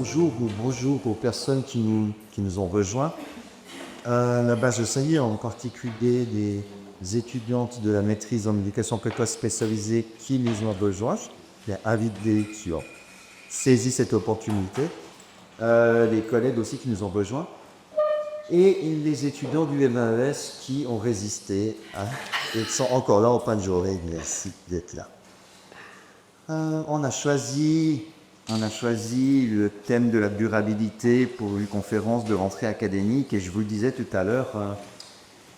bonjour ou bonjour aux personnes qui nous ont rejoints. Là-bas, je salue en particulier les étudiantes de la maîtrise en éducation précoce spécialisée qui nous ont rejoints. J'ai invité qui ont saisi cette opportunité. Les collègues aussi qui nous ont rejoints. Et les étudiants du MAES qui ont résisté et sont encore là en fin de journée. Merci d'être là. On a choisi le thème de la durabilité pour une conférence de rentrée académique et je vous le disais tout à l'heure,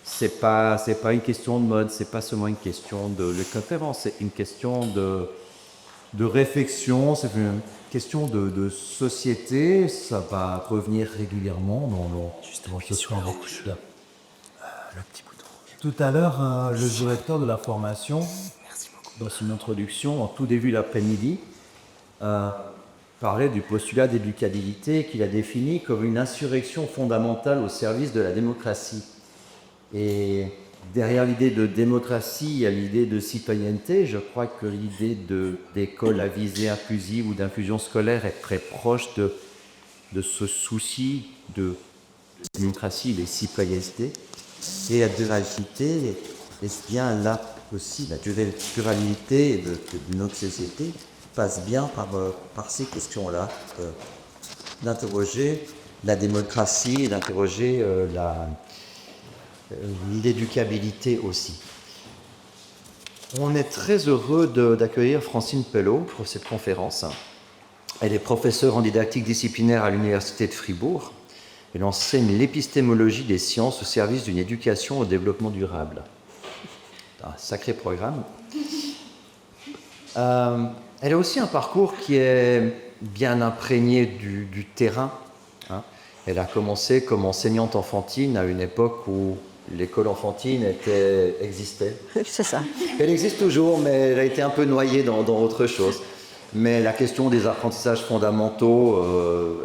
c'est pas une question de mode, c'est pas seulement une question de conférence, c'est une question de réflexion, c'est une question de société. Ça va revenir régulièrement justement ce soir. Le petit bouton. Tout à l'heure, le directeur de la formation, dans son introduction, en tout début l'après-midi, parlait du postulat d'éducabilité qu'il a défini comme une insurrection fondamentale au service de la démocratie. Et derrière l'idée de démocratie, il y a l'idée de citoyenneté. Je crois que l'idée d'école à visée inclusive ou d'inclusion scolaire est très proche de ce souci de démocratie et de citoyenneté. Et la durabilité est bien là aussi, la durabilité de notre société passe bien par ces questions-là, d'interroger la démocratie, d'interroger l'éducabilité aussi. On est très heureux d'accueillir Francine Pelot pour cette conférence. Elle est professeure en didactique disciplinaire à l'Université de Fribourg. Elle enseigne l'épistémologie des sciences au service d'une éducation au développement durable. Un sacré programme. Elle a aussi un parcours qui est bien imprégné du terrain. Elle a commencé comme enseignante enfantine à une époque où l'école enfantine existait. C'est ça. Elle existe toujours, mais elle a été un peu noyée dans autre chose. Mais la question des apprentissages fondamentaux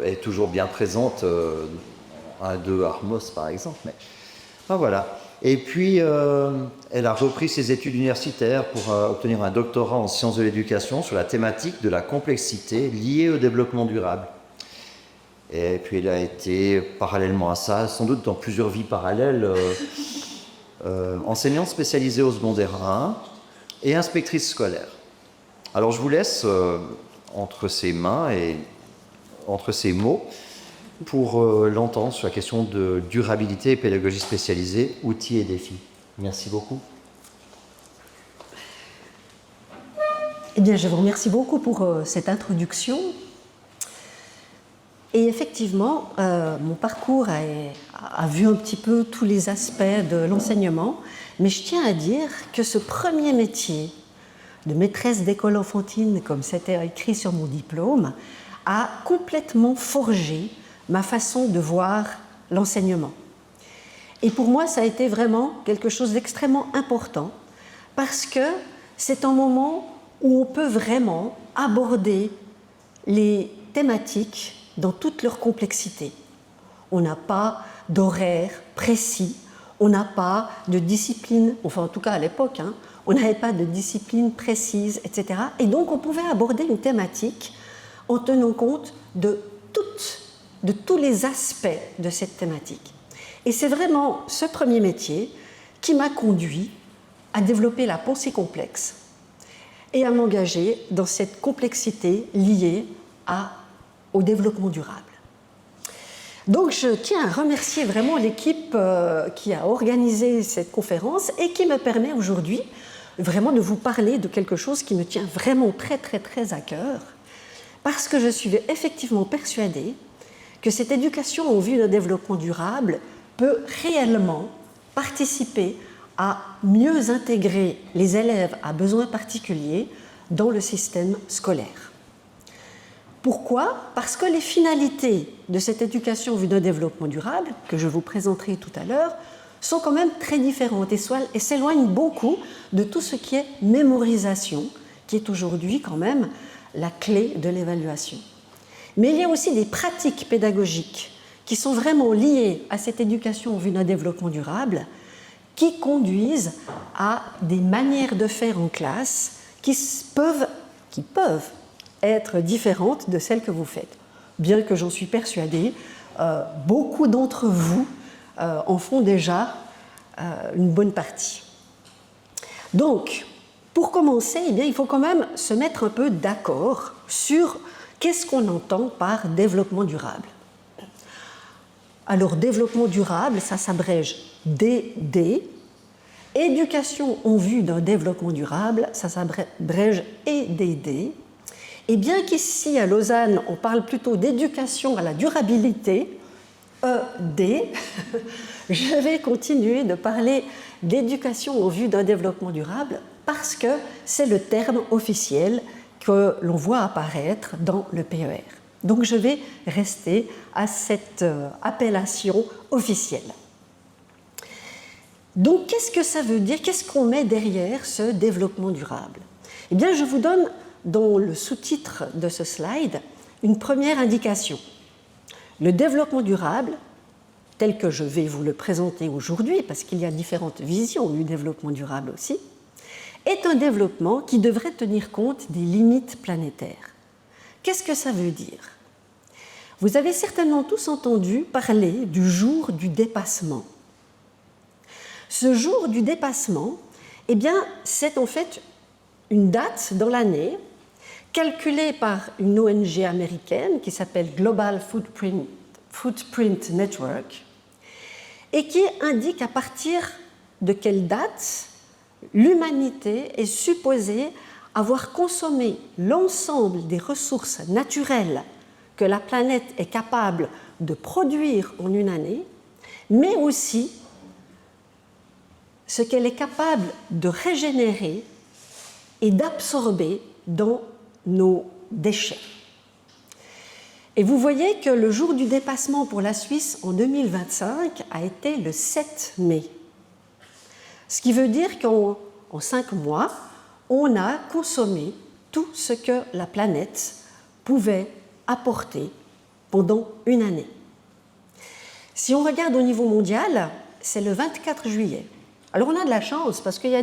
est toujours bien présente, de Armos par exemple. Mais voilà. Et puis, elle a repris ses études universitaires pour obtenir un doctorat en sciences de l'éducation sur la thématique de la complexité liée au développement durable. Et puis, elle a été, parallèlement à ça, sans doute dans plusieurs vies parallèles, enseignante spécialisée au secondaire 1 et inspectrice scolaire. Alors, je vous laisse entre ses mains et entre ses mots pour l'entendre sur la question de durabilité et pédagogie spécialisée, outils et défis. Merci beaucoup. Eh bien, je vous remercie beaucoup pour cette introduction. Et effectivement, mon parcours a vu un petit peu tous les aspects de l'enseignement, mais je tiens à dire que ce premier métier de maîtresse d'école enfantine, comme c'était écrit sur mon diplôme, a complètement forgé ma façon de voir l'enseignement. Et pour moi, ça a été vraiment quelque chose d'extrêmement important parce que c'est un moment où on peut vraiment aborder les thématiques dans toute leur complexité. On n'a pas d'horaire précis, on n'a pas de discipline, enfin en tout cas à l'époque, on n'avait pas de discipline précise, etc. Et donc on pouvait aborder une thématique en tenant compte de tous les aspects de cette thématique. Et c'est vraiment ce premier métier qui m'a conduit à développer la pensée complexe et à m'engager dans cette complexité liée au développement durable. Donc je tiens à remercier vraiment l'équipe qui a organisé cette conférence et qui me permet aujourd'hui vraiment de vous parler de quelque chose qui me tient vraiment très très très à cœur, parce que je suis effectivement persuadée que cette éducation en vue d'un développement durable peut réellement participer à mieux intégrer les élèves à besoins particuliers dans le système scolaire. Pourquoi ? Parce que les finalités de cette éducation en vue d'un développement durable, que je vous présenterai tout à l'heure, sont quand même très différentes et s'éloignent beaucoup de tout ce qui est mémorisation, qui est aujourd'hui quand même la clé de l'évaluation. Mais il y a aussi des pratiques pédagogiques qui sont vraiment liées à cette éducation en vue d'un développement durable, qui conduisent à des manières de faire en classe qui peuvent être différentes de celles que vous faites. bien que j'en suis persuadée, beaucoup d'entre vous en font déjà une bonne partie. Donc, pour commencer, eh bien, il faut quand même se mettre un peu d'accord sur qu'est-ce qu'on entend par développement durable. Alors, développement durable, ça s'abrège DD. Éducation en vue d'un développement durable, ça s'abrège EDD. Et bien qu'ici, à Lausanne, on parle plutôt d'éducation à la durabilité, ED, je vais continuer de parler d'éducation en vue d'un développement durable parce que c'est le terme officiel que l'on voit apparaître dans le PER. Donc je vais rester à cette appellation officielle. Donc qu'est-ce que ça veut dire? Qu'est-ce qu'on met derrière ce développement durable? Eh bien, je vous donne dans le sous-titre de ce slide une première indication. Le développement durable, tel que je vais vous le présenter aujourd'hui, parce qu'il y a différentes visions du développement durable aussi, est un développement qui devrait tenir compte des limites planétaires. Qu'est-ce que ça veut dire? Vous avez certainement tous entendu parler du jour du dépassement. Ce jour du dépassement, eh bien, c'est en fait une date dans l'année calculée par une ONG américaine qui s'appelle Global Footprint Network et qui indique à partir de quelle date l'humanité est supposée avoir consommé l'ensemble des ressources naturelles que la planète est capable de produire en une année, mais aussi ce qu'elle est capable de régénérer et d'absorber dans nos déchets. Et vous voyez que le jour du dépassement pour la Suisse en 2025 a été le 7 mai. Ce qui veut dire qu'en 5 mois, on a consommé tout ce que la planète pouvait apporter pendant une année. Si on regarde au niveau mondial, c'est le 24 juillet. Alors on a de la chance parce qu'il y a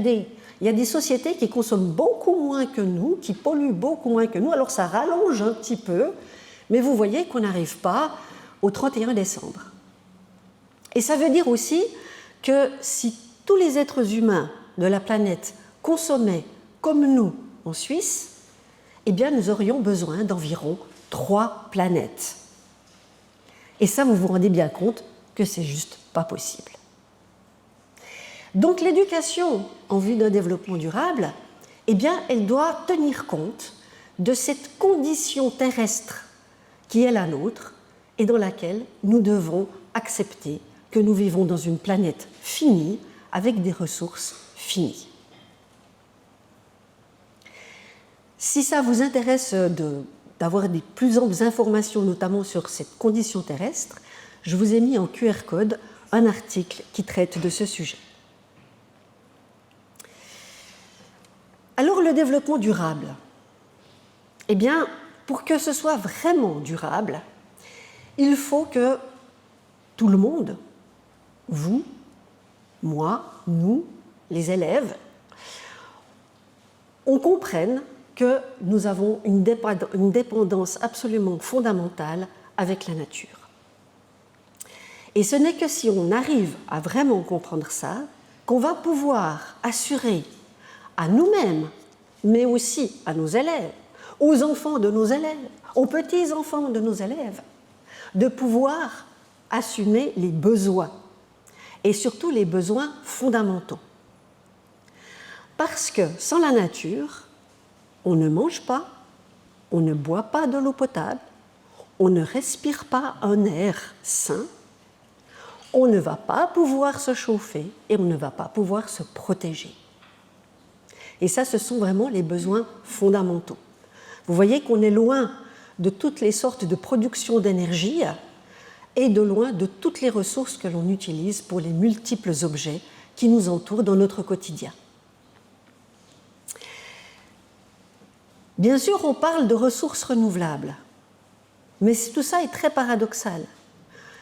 des sociétés qui consomment beaucoup moins que nous, qui polluent beaucoup moins que nous, alors ça rallonge un petit peu, mais vous voyez qu'on n'arrive pas au 31 décembre. Et ça veut dire aussi que si tous les êtres humains de la planète consommaient comme nous en Suisse, eh bien nous aurions besoin d'environ 3 planètes. Et ça, vous vous rendez bien compte que c'est juste pas possible. Donc l'éducation en vue d'un développement durable, eh bien, elle doit tenir compte de cette condition terrestre qui est la nôtre et dans laquelle nous devons accepter que nous vivons dans une planète finie avec des ressources finies. Si ça vous intéresse d'avoir des plus amples informations, notamment sur cette condition terrestre, je vous ai mis en QR code un article qui traite de ce sujet. Alors le développement durable, eh bien, pour que ce soit vraiment durable, il faut que tout le monde, vous, moi, nous, les élèves, on comprenne que nous avons une dépendance absolument fondamentale avec la nature. Et ce n'est que si on arrive à vraiment comprendre ça, qu'on va pouvoir assurer à nous-mêmes, mais aussi à nos élèves, aux enfants de nos élèves, aux petits-enfants de nos élèves, de pouvoir assumer les besoins, et surtout les besoins fondamentaux. Parce que sans la nature, on ne mange pas, on ne boit pas de l'eau potable, on ne respire pas un air sain, on ne va pas pouvoir se chauffer et on ne va pas pouvoir se protéger. Et ça, ce sont vraiment les besoins fondamentaux. Vous voyez qu'on est loin de toutes les sortes de production d'énergie et de loin de toutes les ressources que l'on utilise pour les multiples objets qui nous entourent dans notre quotidien. Bien sûr, on parle de ressources renouvelables, mais tout ça est très paradoxal.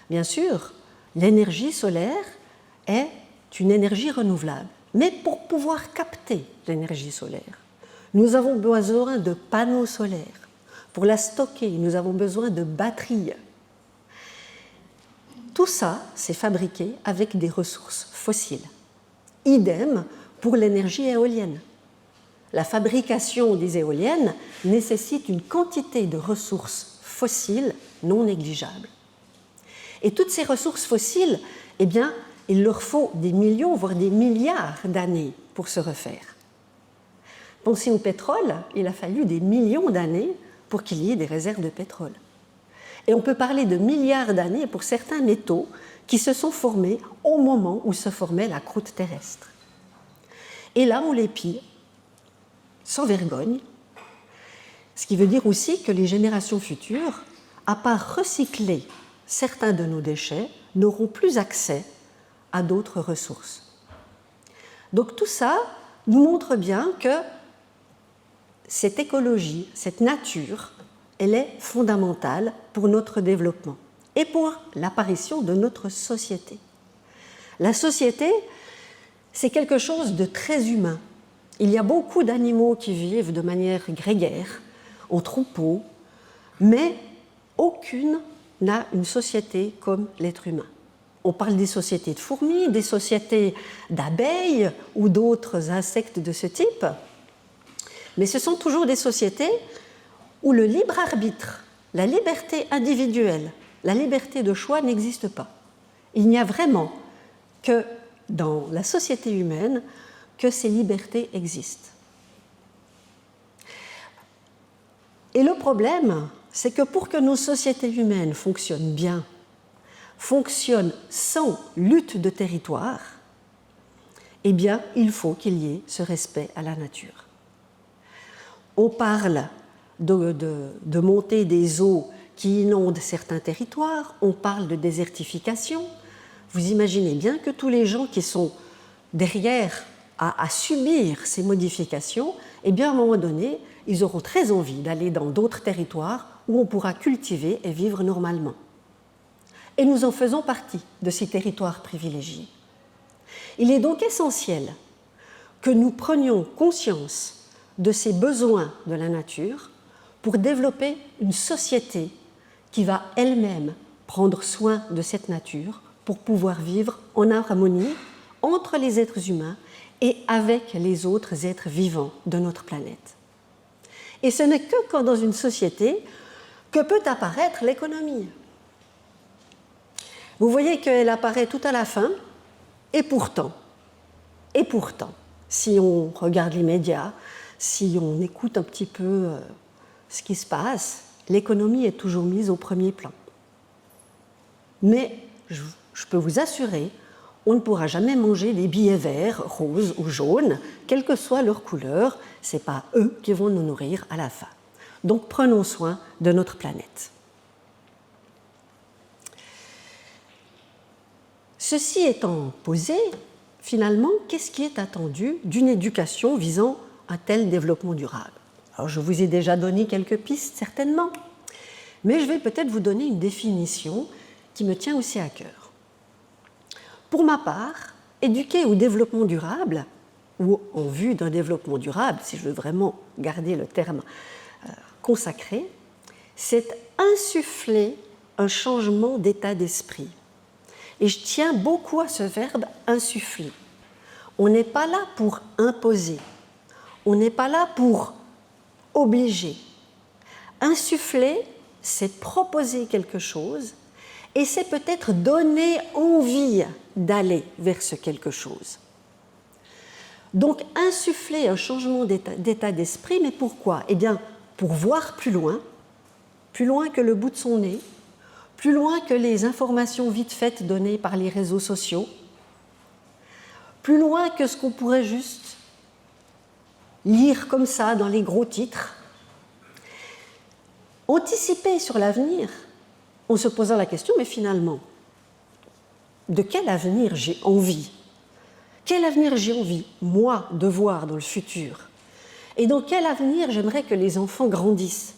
Bien sûr, l'énergie solaire est une énergie renouvelable, mais pour pouvoir capter l'énergie solaire, nous avons besoin de panneaux solaires. Pour la stocker, nous avons besoin de batteries. Tout ça, c'est fabriqué avec des ressources fossiles. Idem pour l'énergie éolienne. La fabrication des éoliennes nécessite une quantité de ressources fossiles non négligeable. Et toutes ces ressources fossiles, eh bien, il leur faut des millions, voire des milliards d'années pour se refaire. Pensez au pétrole, il a fallu des millions d'années pour qu'il y ait des réserves de pétrole. Et on peut parler de milliards d'années pour certains métaux qui se sont formés au moment où se formait la croûte terrestre. Et là, on les pille, sans vergogne, ce qui veut dire aussi que les générations futures, à part recycler certains de nos déchets, n'auront plus accès à d'autres ressources. Donc tout ça nous montre bien que cette écologie, cette nature, elle est fondamentale pour notre développement et pour l'apparition de notre société. La société, c'est quelque chose de très humain. Il y a beaucoup d'animaux qui vivent de manière grégaire, en troupeau, mais aucune n'a une société comme l'être humain. On parle des sociétés de fourmis, des sociétés d'abeilles ou d'autres insectes de ce type, mais ce sont toujours des sociétés où le libre arbitre, la liberté individuelle, la liberté de choix n'existe pas. Il n'y a vraiment que dans la société humaine que ces libertés existent. Et le problème, c'est que pour que nos sociétés humaines fonctionnent bien, fonctionnent sans lutte de territoire, eh bien, il faut qu'il y ait ce respect à la nature. On parle de montée des eaux qui inondent certains territoires, on parle de désertification. Vous imaginez bien que tous les gens qui sont derrière à subir ces modifications, eh bien, à un moment donné, ils auront très envie d'aller dans d'autres territoires où on pourra cultiver et vivre normalement. Et nous en faisons partie de ces territoires privilégiés. Il est donc essentiel que nous prenions conscience de ces besoins de la nature pour développer une société qui va elle-même prendre soin de cette nature pour pouvoir vivre en harmonie entre les êtres humains et avec les autres êtres vivants de notre planète. Et ce n'est que quand dans une société que peut apparaître l'économie. Vous voyez qu'elle apparaît tout à la fin, et pourtant, si on regarde les médias, si on écoute un petit peu ce qui se passe, l'économie est toujours mise au premier plan. Mais je peux vous assurer, on ne pourra jamais manger des billets verts, roses ou jaunes, quelle que soit leur couleur, ce n'est pas eux qui vont nous nourrir à la fin. Donc prenons soin de notre planète. Ceci étant posé, finalement, qu'est-ce qui est attendu d'une éducation visant un tel développement durable? Alors, je vous ai déjà donné quelques pistes, certainement, mais je vais peut-être vous donner une définition qui me tient aussi à cœur. Pour ma part, éduquer au développement durable, ou en vue d'un développement durable, si je veux vraiment garder le terme consacré, c'est insuffler un changement d'état d'esprit. Et je tiens beaucoup à ce verbe « insuffler ». On n'est pas là pour imposer, on n'est pas là pour obliger. Insuffler, c'est proposer quelque chose et c'est peut-être donner envie d'aller vers ce quelque chose. Donc, insuffler un changement d'état d'esprit, mais pourquoi? Eh bien, pour voir plus loin que le bout de son nez, plus loin que les informations vite faites données par les réseaux sociaux, plus loin que ce qu'on pourrait juste lire comme ça dans les gros titres. Anticiper sur l'avenir en se posant la question, mais finalement, de quel avenir j'ai envie? Quel avenir j'ai envie, moi, de voir dans le futur? Et dans quel avenir j'aimerais que les enfants grandissent?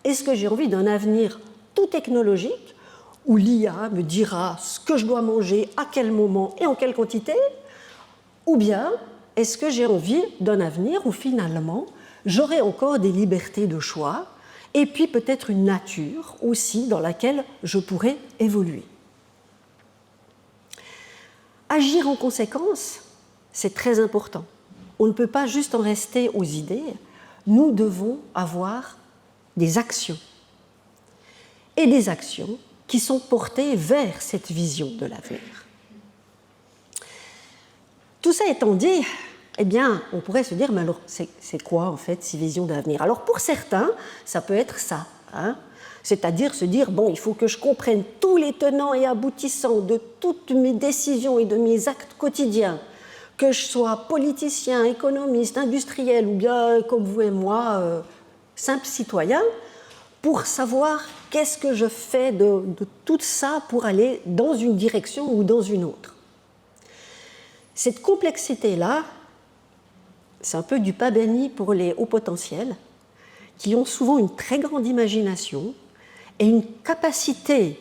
Est-ce que j'ai envie d'un avenir tout technologique, où l'IA me dira ce que je dois manger, à quel moment et en quelle quantité? Ou bien, est-ce que j'ai envie d'un avenir où finalement, j'aurai encore des libertés de choix et puis peut-être une nature aussi dans laquelle je pourrais évoluer. Agir en conséquence, c'est très important. On ne peut pas juste en rester aux idées, nous devons avoir des actions. Et des actions qui sont portées vers cette vision de l'avenir. Tout ça étant dit, eh bien, on pourrait se dire, mais alors, c'est quoi en fait ces visions d'avenir? Alors pour certains, ça peut être ça, hein? C'est-à-dire se dire, bon, il faut que je comprenne tous les tenants et aboutissants de toutes mes décisions et de mes actes quotidiens, que je sois politicien, économiste, industriel ou bien, comme vous et moi, simple citoyen, pour savoir qu'est-ce que je fais de tout ça pour aller dans une direction ou dans une autre. Cette complexité-là, c'est un peu du pain béni pour les hauts potentiels, qui ont souvent une très grande imagination et une capacité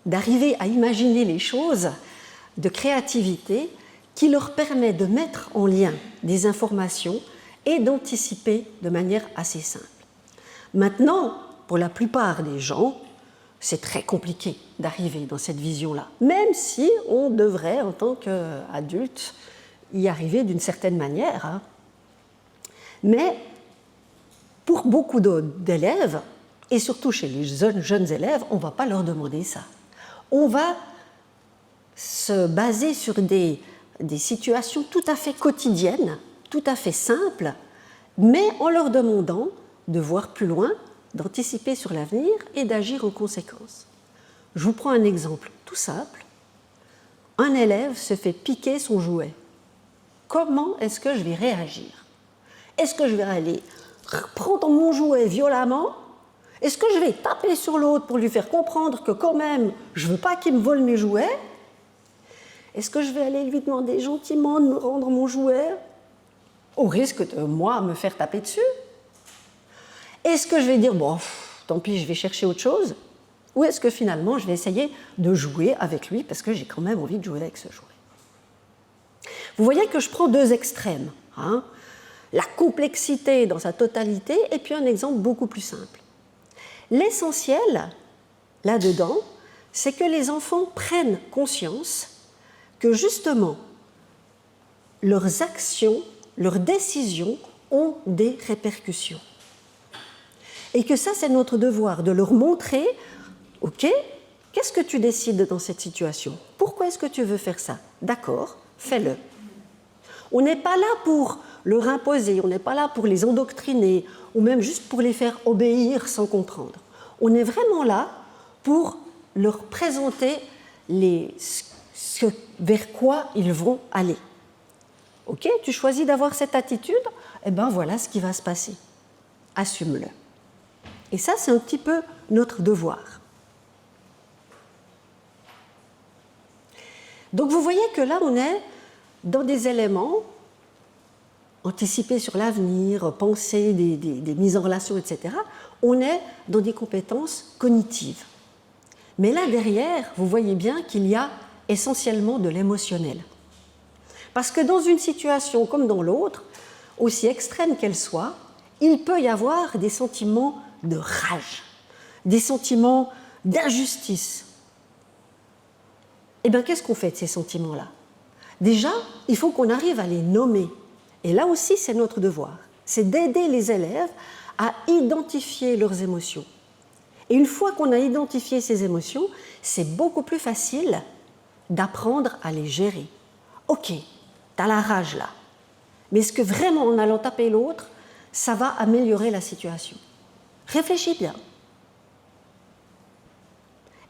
d'arriver à imaginer les choses, de créativité, qui leur permet de mettre en lien des informations et d'anticiper de manière assez simple. Maintenant, pour la plupart des gens, c'est très compliqué d'arriver dans cette vision-là, même si on devrait, en tant qu'adulte, y arriver d'une certaine manière, hein. Mais pour beaucoup d'élèves, et surtout chez les jeunes élèves, on ne va pas leur demander ça. On va se baser sur des situations tout à fait quotidiennes, tout à fait simples, mais en leur demandant de voir plus loin, d'anticiper sur l'avenir et d'agir en conséquence. Je vous prends un exemple tout simple. Un élève se fait piquer son jouet. Comment est-ce que je vais réagir? Est-ce que je vais aller prendre mon jouet violemment? Est-ce que je vais taper sur l'autre pour lui faire comprendre que quand même, je ne veux pas qu'il me vole mes jouets? Est-ce que je vais aller lui demander gentiment de me rendre mon jouet, au risque de, moi, me faire taper dessus? Est-ce que je vais dire, bon, tant pis, je vais chercher autre chose? Ou est-ce que finalement, je vais essayer de jouer avec lui parce que j'ai quand même envie de jouer avec ce jouet? Vous voyez que je prends deux extrêmes, hein? La complexité dans sa totalité et puis un exemple beaucoup plus simple. L'essentiel, là-dedans, c'est que les enfants prennent conscience que justement, leurs actions, leurs décisions ont des répercussions. Et que ça, c'est notre devoir, de leur montrer, ok, qu'est-ce que tu décides dans cette situation? Pourquoi est-ce que tu veux faire ça? D'accord, fais-le. On n'est pas là pour leur imposer, on n'est pas là pour les endoctriner, ou même juste pour les faire obéir sans comprendre. On est vraiment là pour leur présenter vers quoi ils vont aller. Ok, tu choisis d'avoir cette attitude, eh bien voilà ce qui va se passer. Assume-le. Et ça, c'est un petit peu notre devoir. Donc vous voyez que là, on est dans des éléments, anticiper sur l'avenir, penser des mises en relation, etc. On est dans des compétences cognitives. Mais là, derrière, vous voyez bien qu'il y a essentiellement de l'émotionnel. Parce que dans une situation comme dans l'autre, aussi extrême qu'elle soit, il peut y avoir des sentiments de rage, des sentiments d'injustice. Eh bien, qu'est-ce qu'on fait de ces sentiments-là? Déjà, il faut qu'on arrive à les nommer. Et là aussi, c'est notre devoir. C'est d'aider les élèves à identifier leurs émotions. Et une fois qu'on a identifié ces émotions, c'est beaucoup plus facile d'apprendre à les gérer. Ok, t'as la rage là. Mais est-ce que vraiment, en allant taper l'autre, ça va améliorer la situation? Réfléchis bien.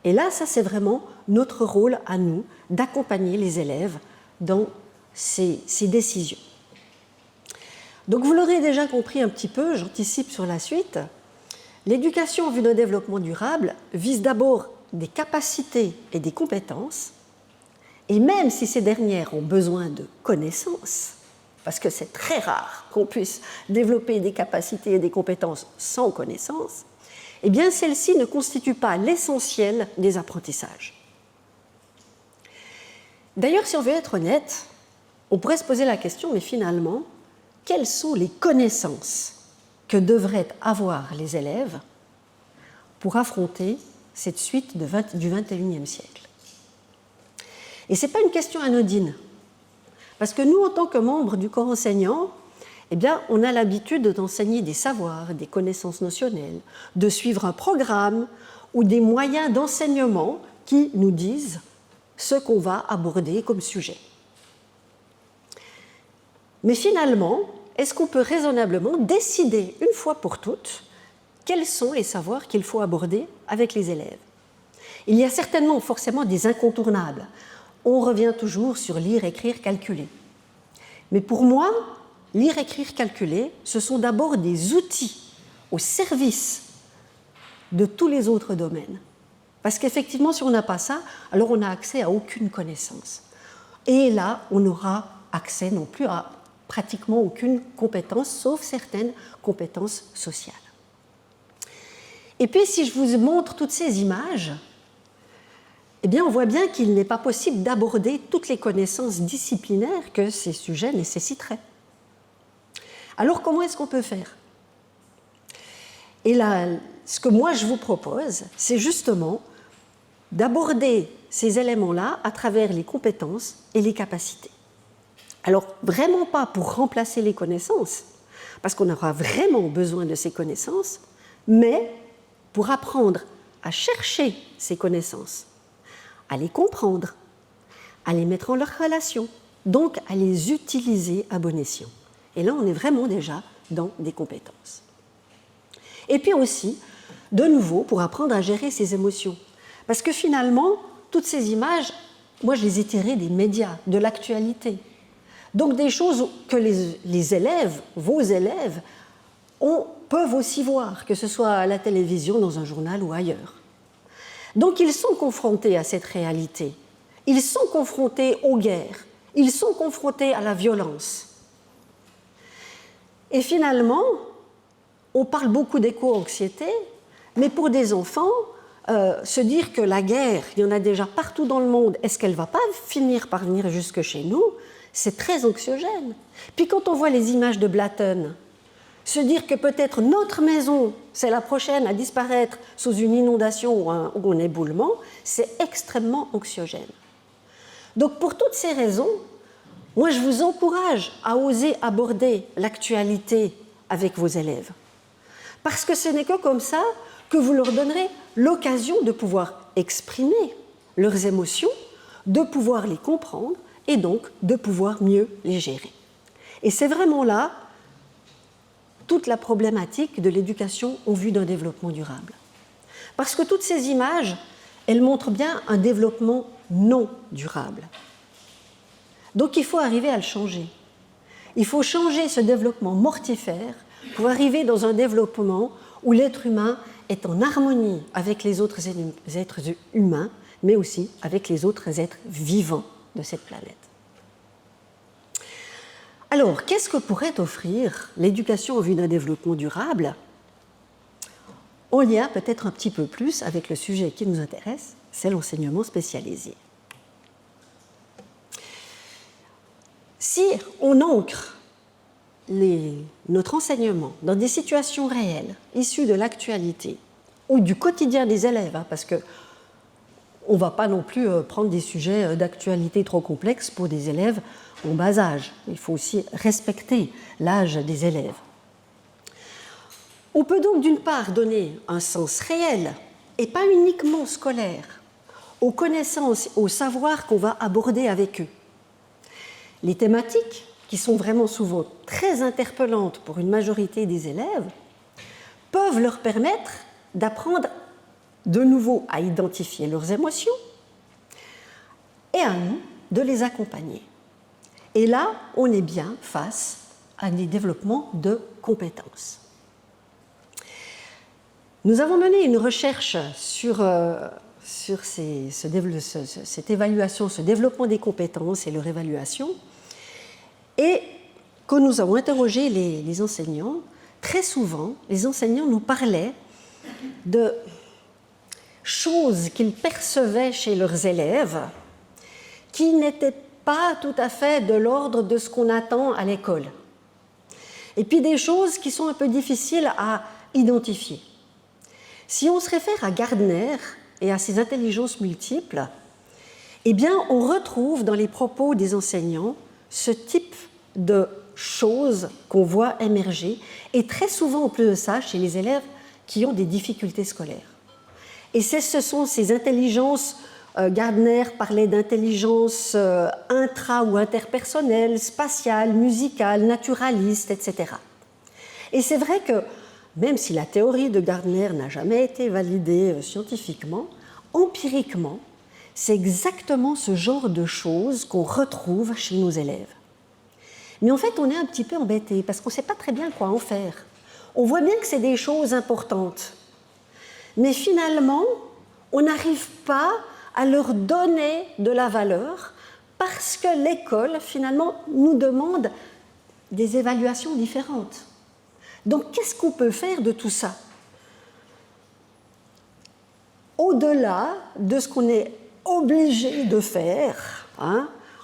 Et là, ça, c'est vraiment notre rôle à nous, d'accompagner les élèves dans ces décisions. Donc, vous l'aurez déjà compris un petit peu, j'anticipe sur la suite. L'éducation en vue d'un développement durable vise d'abord des capacités et des compétences, et même si ces dernières ont besoin de connaissances, parce que c'est très rare qu'on puisse développer des capacités et des compétences sans connaissances, eh bien celles-ci ne constituent pas l'essentiel des apprentissages. D'ailleurs, si on veut être honnête, on pourrait se poser la question, mais finalement, quelles sont les connaissances que devraient avoir les élèves pour affronter cette suite du XXIe siècle. Et ce n'est pas une question anodine, parce que nous, en tant que membres du corps enseignant, eh bien, on a l'habitude d'enseigner des savoirs, des connaissances notionnelles, de suivre un programme ou des moyens d'enseignement qui nous disent ce qu'on va aborder comme sujet. Mais finalement, est-ce qu'on peut raisonnablement décider une fois pour toutes quels sont les savoirs qu'il faut aborder avec les élèves? Il y a certainement forcément des incontournables. On revient toujours sur lire, écrire, calculer. Mais pour moi, lire, écrire, calculer, ce sont d'abord des outils au service de tous les autres domaines. Parce qu'effectivement, si on n'a pas ça, alors on n'a accès à aucune connaissance. Et là, on n'aura accès non plus à pratiquement aucune compétence, sauf certaines compétences sociales. Et puis, si je vous montre toutes ces images, eh bien, on voit bien qu'il n'est pas possible d'aborder toutes les connaissances disciplinaires que ces sujets nécessiteraient. Alors, comment est-ce qu'on peut faire? Et là, ce que moi je vous propose, c'est justement d'aborder ces éléments-là à travers les compétences et les capacités. Alors, vraiment pas pour remplacer les connaissances, parce qu'on aura vraiment besoin de ces connaissances, mais pour apprendre à chercher ces connaissances, à les comprendre, à les mettre en leur relation, donc à les utiliser à bon escient. Et là, on est vraiment déjà dans des compétences. Et puis aussi, de nouveau, pour apprendre à gérer ses émotions. Parce que finalement, toutes ces images, moi, je les ai tirées des médias, de l'actualité. Donc des choses que les élèves, vos élèves, peuvent aussi voir, que ce soit à la télévision, dans un journal ou ailleurs. Donc ils sont confrontés à cette réalité. Ils sont confrontés aux guerres. Ils sont confrontés à la violence. Et finalement, on parle beaucoup d'éco-anxiété, mais pour des enfants, se dire que la guerre, il y en a déjà partout dans le monde, est-ce qu'elle ne va pas finir par venir jusque chez nous? C'est très anxiogène. Puis quand on voit les images de Blatten, se dire que peut-être notre maison, c'est la prochaine à disparaître sous une inondation ou un éboulement, c'est extrêmement anxiogène. Donc pour toutes ces raisons, moi je vous encourage à oser aborder l'actualité avec vos élèves. Parce que ce n'est que comme ça que vous leur donnerez l'occasion de pouvoir exprimer leurs émotions, de pouvoir les comprendre et donc de pouvoir mieux les gérer. Et c'est vraiment là toute la problématique de l'éducation en vue d'un développement durable. Parce que toutes ces images, elles montrent bien un développement non durable. Donc il faut arriver à le changer. Il faut changer ce développement mortifère pour arriver dans un développement où l'être humain est en harmonie avec les autres êtres humains, mais aussi avec les autres êtres vivants de cette planète. Alors, qu'est-ce que pourrait offrir l'éducation en vue d'un développement durable? En lien peut-être un petit peu plus avec le sujet qui nous intéresse, c'est l'enseignement spécialisé. Si on ancre notre enseignement dans des situations réelles, issues de l'actualité ou du quotidien des élèves, parce qu'on ne va pas non plus prendre des sujets d'actualité trop complexes pour des élèves en bas âge. Il faut aussi respecter l'âge des élèves. On peut donc d'une part donner un sens réel, et pas uniquement scolaire, aux connaissances, aux savoirs qu'on va aborder avec eux. Les thématiques, qui sont vraiment souvent très interpellantes pour une majorité des élèves, peuvent leur permettre d'apprendre de nouveau à identifier leurs émotions et à nous de les accompagner. Et là, on est bien face à des développements de compétences. Nous avons mené une recherche sur cette évaluation, ce développement des compétences et leur évaluation. Et quand nous avons interrogé les enseignants, très souvent, les enseignants nous parlaient de choses qu'ils percevaient chez leurs élèves qui n'étaient pas tout à fait de l'ordre de ce qu'on attend à l'école. et puis des choses qui sont un peu difficiles à identifier. Si on se réfère à Gardner et à ses intelligences multiples, eh bien, on retrouve dans les propos des enseignants ce type de choses qu'on voit émerger, et très souvent, en plus de ça, chez les élèves qui ont des difficultés scolaires. Et ce sont ces intelligences, Gardner parlait d'intelligence intra- ou interpersonnelle, spatiale, musicale, naturaliste, etc. Et c'est vrai que, même si la théorie de Gardner n'a jamais été validée scientifiquement, empiriquement, c'est exactement ce genre de choses qu'on retrouve chez nos élèves. Mais en fait, on est un petit peu embêté parce qu'on ne sait pas très bien quoi en faire. On voit bien que c'est des choses importantes. Mais finalement, on n'arrive pas à leur donner de la valeur parce que l'école, finalement, nous demande des évaluations différentes. Donc, qu'est-ce qu'on peut faire de tout ça? Au-delà de ce qu'on est obligé de faire,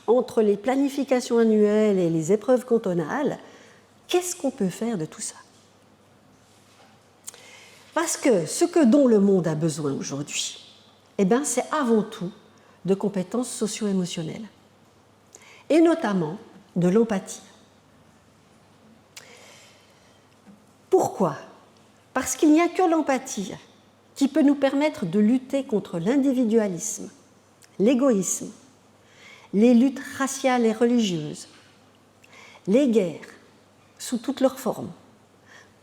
entre les planifications annuelles et les épreuves cantonales, qu'est-ce qu'on peut faire de tout ça? Parce que ce dont le monde a besoin aujourd'hui, c'est avant tout de compétences socio-émotionnelles, et notamment de l'empathie. Pourquoi? Parce qu'il n'y a que l'empathie qui peut nous permettre de lutter contre l'individualisme, l'égoïsme, les luttes raciales et religieuses, les guerres sous toutes leurs formes,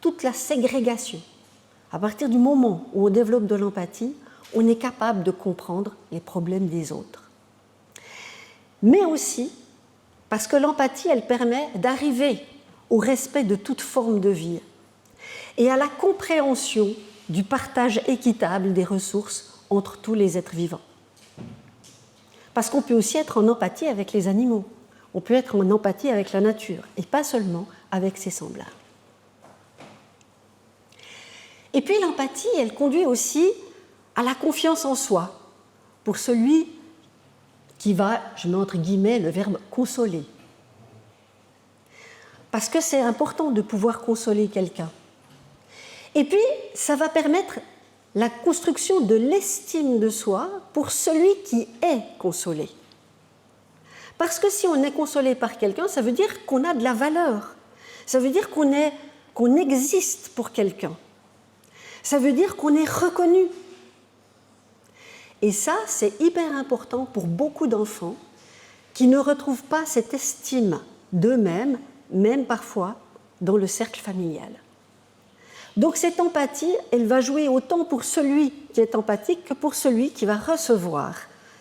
toute la ségrégation. À partir du moment où on développe de l'empathie, on est capable de comprendre les problèmes des autres. Mais aussi parce que l'empathie, elle permet d'arriver au respect de toute forme de vie et à la compréhension du partage équitable des ressources entre tous les êtres vivants. Parce qu'on peut aussi être en empathie avec les animaux, on peut être en empathie avec la nature, et pas seulement avec ses semblables. Et puis l'empathie, elle conduit aussi à la confiance en soi, pour celui qui va, je mets entre guillemets le verbe consoler. Parce que c'est important de pouvoir consoler quelqu'un. Et puis, ça va permettre la construction de l'estime de soi pour celui qui est consolé. Parce que si on est consolé par quelqu'un, ça veut dire qu'on a de la valeur. Ça veut dire qu'on existe pour quelqu'un. Ça veut dire qu'on est reconnu. Et ça, c'est hyper important pour beaucoup d'enfants qui ne retrouvent pas cette estime d'eux-mêmes, même parfois dans le cercle familial. Donc cette empathie, elle va jouer autant pour celui qui est empathique que pour celui qui va recevoir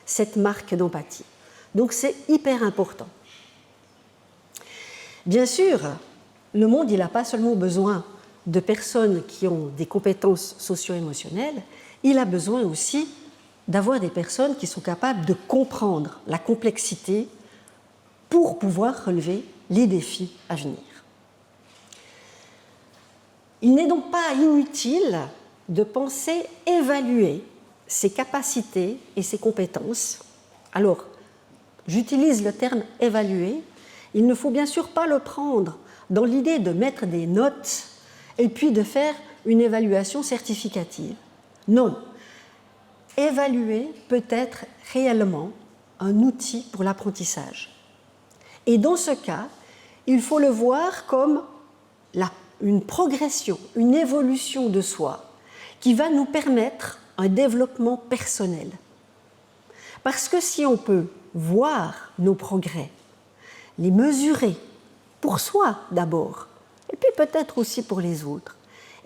cette marque d'empathie. Donc c'est hyper important. Bien sûr, le monde, il n'a pas seulement besoin de personnes qui ont des compétences socio-émotionnelles, il a besoin aussi d'avoir des personnes qui sont capables de comprendre la complexité pour pouvoir relever les défis à venir. Il n'est donc pas inutile de penser évaluer ses capacités et ses compétences. Alors, j'utilise le terme « évaluer ». Il ne faut bien sûr pas le prendre dans l'idée de mettre des notes et puis de faire une évaluation certificative. Non. Évaluer peut être réellement un outil pour l'apprentissage. Et dans ce cas, il faut le voir comme une progression, une évolution de soi qui va nous permettre un développement personnel. Parce que si on peut voir nos progrès, les mesurer pour soi d'abord, et puis peut-être aussi pour les autres,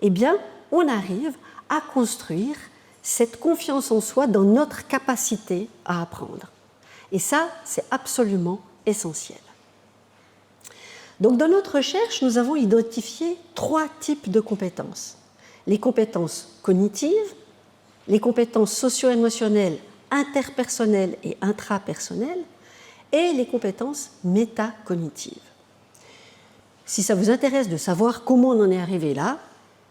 eh bien, on arrive à construire cette confiance en soi dans notre capacité à apprendre. Et ça, c'est absolument essentiel. Donc, dans notre recherche, nous avons identifié 3 types de compétences. Les compétences cognitives, les compétences socio-émotionnelles, interpersonnelles et intrapersonnelles, et les compétences métacognitives. Si ça vous intéresse de savoir comment on en est arrivé là,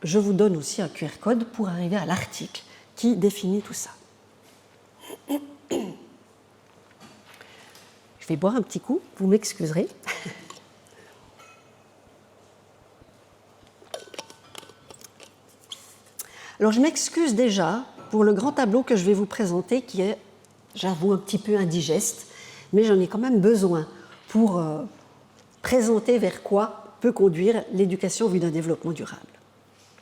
je vous donne aussi un QR code pour arriver à l'article qui définit tout ça. Je vais boire un petit coup, vous m'excuserez. Alors je m'excuse déjà pour le grand tableau que je vais vous présenter qui est, j'avoue, un petit peu indigeste, mais j'en ai quand même besoin pour présenter vers quoi peut conduire l'éducation en vue d'un développement durable.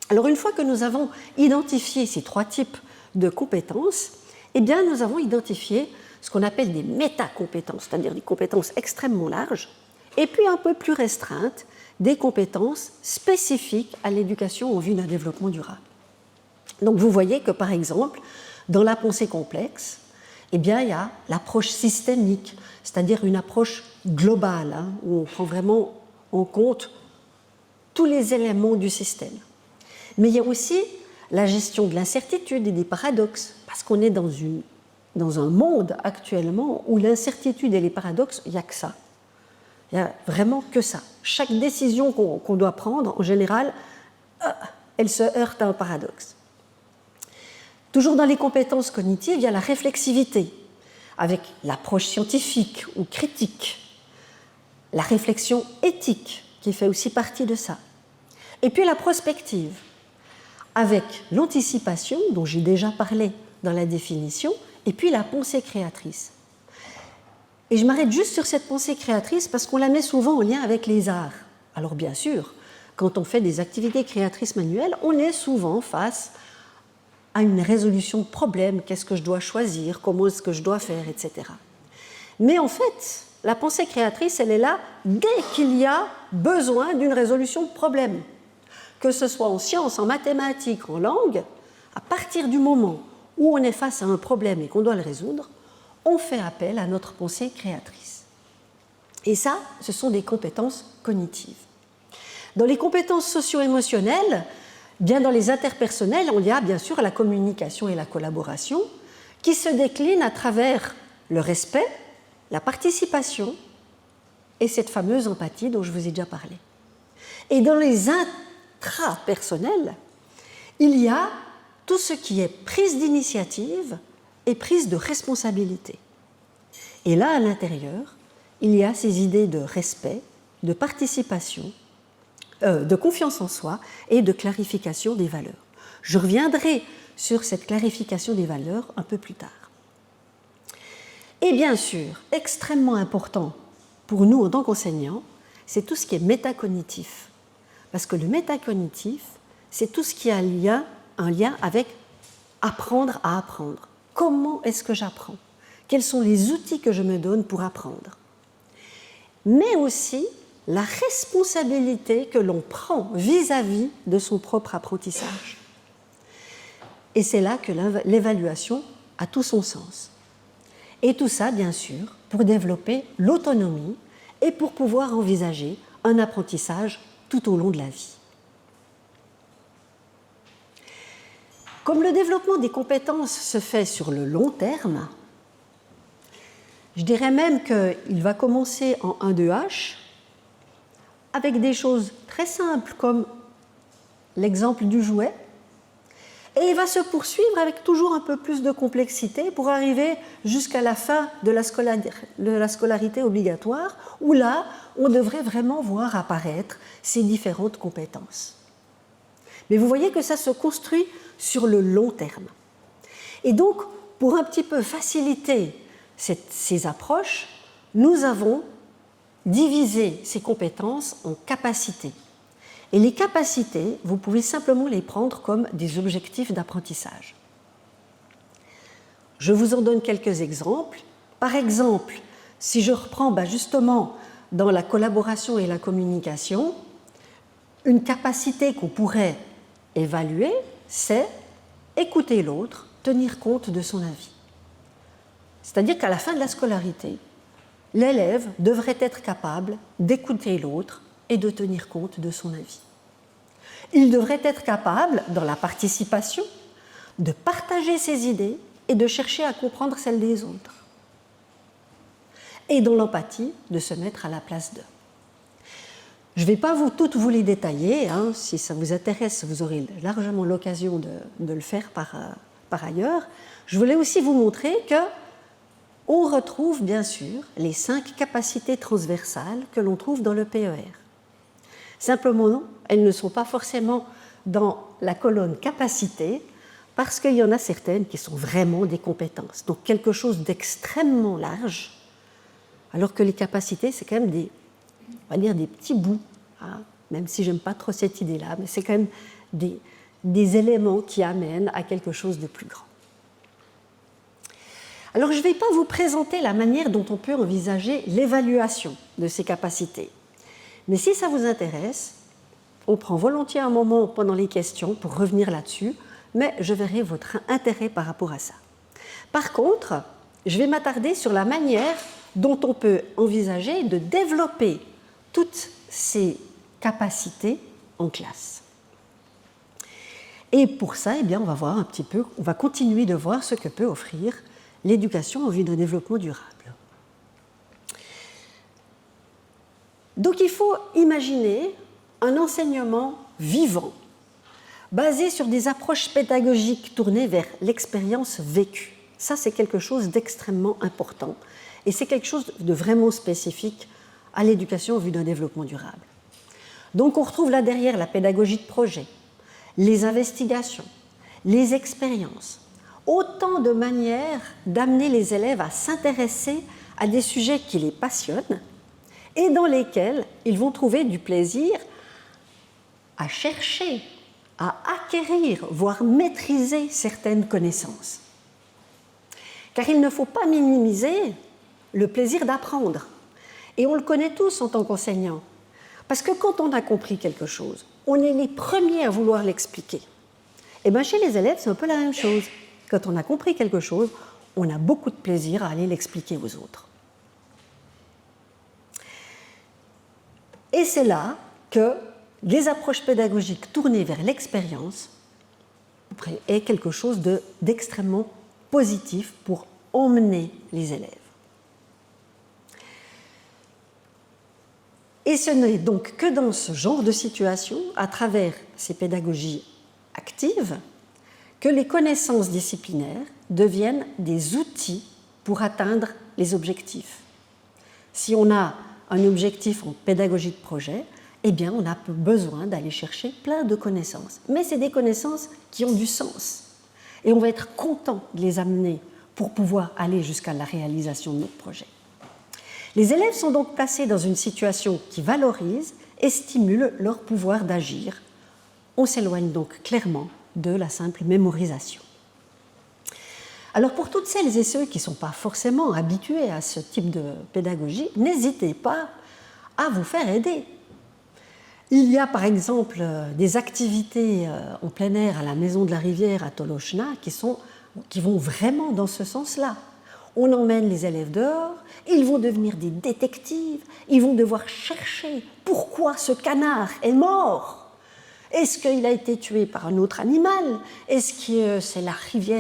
Alors une fois que nous avons identifié ces 3 types de compétences, eh bien nous avons identifié ce qu'on appelle des métacompétences, c'est-à-dire des compétences extrêmement larges, et puis un peu plus restreintes, des compétences spécifiques à l'éducation en vue d'un développement durable. Donc vous voyez que par exemple, dans la pensée complexe, eh bien, il y a l'approche systémique, c'est-à-dire une approche globale, où on prend vraiment en compte tous les éléments du système. Mais il y a aussi la gestion de l'incertitude et des paradoxes, parce qu'on est dans un monde actuellement où l'incertitude et les paradoxes, il n'y a que ça. Il n'y a vraiment que ça. Chaque décision qu'on doit prendre, en général, elle se heurte à un paradoxe. Toujours dans les compétences cognitives, il y a la réflexivité, avec l'approche scientifique ou critique, la réflexion éthique, qui fait aussi partie de ça. Et puis la prospective, avec l'anticipation, dont j'ai déjà parlé dans la définition, et puis la pensée créatrice. Et je m'arrête juste sur cette pensée créatrice parce qu'on la met souvent en lien avec les arts. Alors bien sûr, quand on fait des activités créatrices manuelles, on est souvent face à une résolution de problèmes, qu'est-ce que je dois choisir, comment est-ce que je dois faire, etc. Mais en fait, la pensée créatrice, elle est là dès qu'il y a besoin d'une résolution de problème. Que ce soit en sciences, en mathématiques, en langue, à partir du moment où on est face à un problème et qu'on doit le résoudre, on fait appel à notre pensée créatrice. Et ça, ce sont des compétences cognitives. Dans les compétences socio-émotionnelles, bien dans les interpersonnels, il y a bien sûr la communication et la collaboration qui se déclinent à travers le respect, la participation et cette fameuse empathie dont je vous ai déjà parlé. Et dans les intrapersonnels, il y a tout ce qui est prise d'initiative et prise de responsabilité. Et là, à l'intérieur, il y a ces idées de respect, de participation, de confiance en soi et de clarification des valeurs. Je reviendrai sur cette clarification des valeurs un peu plus tard. Et bien sûr, extrêmement important pour nous en tant qu'enseignants, c'est tout ce qui est métacognitif. Parce que le métacognitif, c'est tout ce qui a un lien avec apprendre à apprendre. Comment est-ce que j'apprends? Quels sont les outils que je me donne pour apprendre? Mais aussi la responsabilité que l'on prend vis-à-vis de son propre apprentissage. Et c'est là que l'évaluation a tout son sens. Et tout ça, bien sûr, pour développer l'autonomie et pour pouvoir envisager un apprentissage tout au long de la vie. Comme le développement des compétences se fait sur le long terme, je dirais même qu'il va commencer en 1-2H avec des choses très simples comme l'exemple du jouet, et il va se poursuivre avec toujours un peu plus de complexité pour arriver jusqu'à la fin de la scolarité obligatoire, où là, on devrait vraiment voir apparaître ces différentes compétences. Mais vous voyez que ça se construit sur le long terme. Et donc, pour un petit peu faciliter ces approches, nous avons divisé ces compétences en capacités. Et les capacités, vous pouvez simplement les prendre comme des objectifs d'apprentissage. Je vous en donne quelques exemples. Par exemple, si je reprends justement dans la collaboration et la communication, une capacité qu'on pourrait évaluer, c'est écouter l'autre, tenir compte de son avis. C'est-à-dire qu'à la fin de la scolarité, l'élève devrait être capable d'écouter l'autre et de tenir compte de son avis. Il devrait être capable, dans la participation, de partager ses idées et de chercher à comprendre celles des autres. Et dans l'empathie, de se mettre à la place d'eux. Je ne vais pas toutes vous les détailler, si ça vous intéresse, vous aurez largement l'occasion de le faire par ailleurs. Je voulais aussi vous montrer qu'on retrouve bien sûr les 5 capacités transversales que l'on trouve dans le PER. Simplement, elles ne sont pas forcément dans la colonne capacité parce qu'il y en a certaines qui sont vraiment des compétences, donc quelque chose d'extrêmement large, alors que les capacités, c'est quand même on va dire des petits bouts, hein, même si j'aime pas trop cette idée-là, mais c'est quand même des éléments qui amènent à quelque chose de plus grand. Alors, je ne vais pas vous présenter la manière dont on peut envisager l'évaluation de ces capacités. Mais si ça vous intéresse, on prend volontiers un moment pendant les questions pour revenir là-dessus, mais je verrai votre intérêt par rapport à ça. Par contre, je vais m'attarder sur la manière dont on peut envisager de développer toutes ces capacités en classe. Et pour ça, eh bien, on va continuer de voir ce que peut offrir l'éducation en vue d'un développement durable. Donc il faut imaginer un enseignement vivant, basé sur des approches pédagogiques tournées vers l'expérience vécue. Ça, c'est quelque chose d'extrêmement important et c'est quelque chose de vraiment spécifique à l'éducation en vue d'un développement durable. Donc on retrouve là derrière la pédagogie de projet, les investigations, les expériences, autant de manières d'amener les élèves à s'intéresser à des sujets qui les passionnent et dans lesquels ils vont trouver du plaisir à chercher, à acquérir, voire maîtriser certaines connaissances. Car il ne faut pas minimiser le plaisir d'apprendre. Et on le connaît tous en tant qu'enseignants. Parce que quand on a compris quelque chose, on est les premiers à vouloir l'expliquer. Et bien chez les élèves, c'est un peu la même chose. Quand on a compris quelque chose, on a beaucoup de plaisir à aller l'expliquer aux autres. Et c'est là que les approches pédagogiques tournées vers l'expérience est quelque chose d'extrêmement positif pour emmener les élèves. Et ce n'est donc que dans ce genre de situation, à travers ces pédagogies actives, que les connaissances disciplinaires deviennent des outils pour atteindre les objectifs. Si on a un objectif en pédagogie de projet, eh bien on a besoin d'aller chercher plein de connaissances. Mais c'est des connaissances qui ont du sens. Et on va être content de les amener pour pouvoir aller jusqu'à la réalisation de notre projet. Les élèves sont donc placés dans une situation qui valorise et stimule leur pouvoir d'agir. On s'éloigne donc clairement de la simple mémorisation. Alors pour toutes celles et ceux qui ne sont pas forcément habitués à ce type de pédagogie, n'hésitez pas à vous faire aider. Il y a par exemple des activités en plein air à la Maison de la Rivière à Tolochna qui vont vraiment dans ce sens-là. On emmène les élèves dehors, ils vont devenir des détectives, ils vont devoir chercher pourquoi ce canard est mort. Est-ce qu'il a été tué par un autre animal? Est-ce que c'est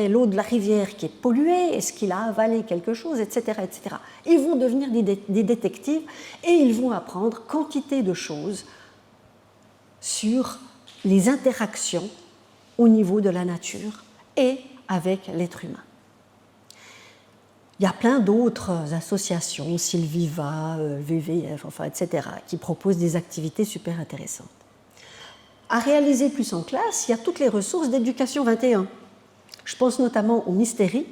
l'eau de la rivière qui est polluée? Est-ce qu'il a avalé quelque chose, etc., etc. Ils vont devenir des détectives et ils vont apprendre quantité de choses sur les interactions au niveau de la nature et avec l'être humain. Il y a plein d'autres associations, Sylviva, VVF, etc., qui proposent des activités super intéressantes. À réaliser plus en classe, il y a toutes les ressources d'éducation 21. Je pense notamment aux mystéries,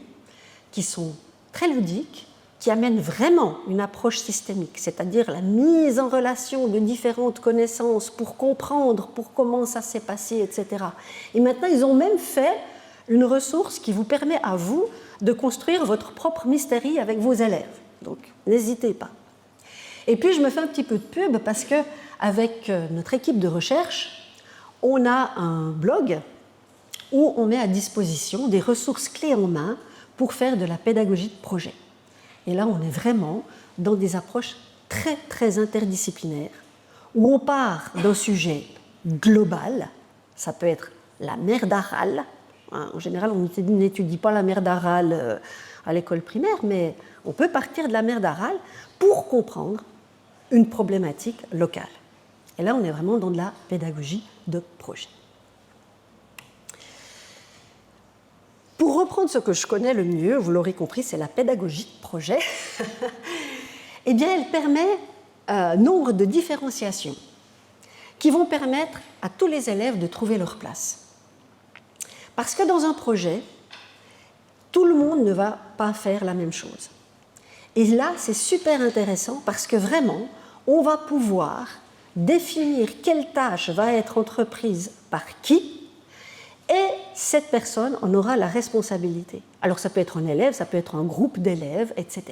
qui sont très ludiques, qui amènent vraiment une approche systémique, c'est-à-dire la mise en relation de différentes connaissances pour comprendre comment ça s'est passé, etc. Et maintenant, ils ont même fait une ressource qui vous permet à vous de construire votre propre mystérie avec vos élèves. Donc, n'hésitez pas. Et puis, je me fais un petit peu de pub parce qu'avec notre équipe de recherche, on a un blog où on met à disposition des ressources clés en main pour faire de la pédagogie de projet. Et là, on est vraiment dans des approches très, très interdisciplinaires, où on part d'un sujet global, ça peut être la mer d'Aral. En général, on n'étudie pas la mer d'Aral à l'école primaire, mais on peut partir de la mer d'Aral pour comprendre une problématique locale. Et là, on est vraiment dans de la pédagogie de projet. Pour reprendre ce que je connais le mieux, vous l'aurez compris, c'est la pédagogie de projet. Eh bien, elle permet nombre de différenciations qui vont permettre à tous les élèves de trouver leur place. Parce que dans un projet, tout le monde ne va pas faire la même chose. Et là, c'est super intéressant parce que vraiment, on va pouvoir définir quelle tâche va être entreprise par qui, et cette personne en aura la responsabilité. Alors ça peut être un élève, ça peut être un groupe d'élèves, etc.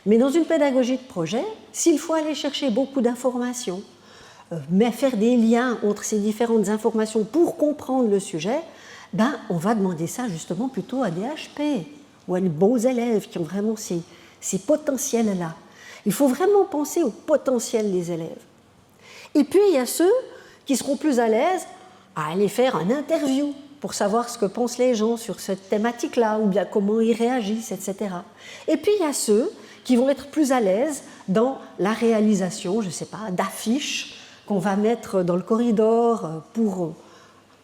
Mais dans une pédagogie de projet, s'il faut aller chercher beaucoup d'informations, mais faire des liens entre ces différentes informations pour comprendre le sujet, on va demander ça justement plutôt à des HP ou à des bons élèves qui ont vraiment ces potentiels-là. Il faut vraiment penser au potentiel des élèves. Et puis, il y a ceux qui seront plus à l'aise à aller faire un interview pour savoir ce que pensent les gens sur cette thématique-là ou bien comment ils réagissent, etc. Et puis, il y a ceux qui vont être plus à l'aise dans la réalisation, je ne sais pas, d'affiches qu'on va mettre dans le corridor pour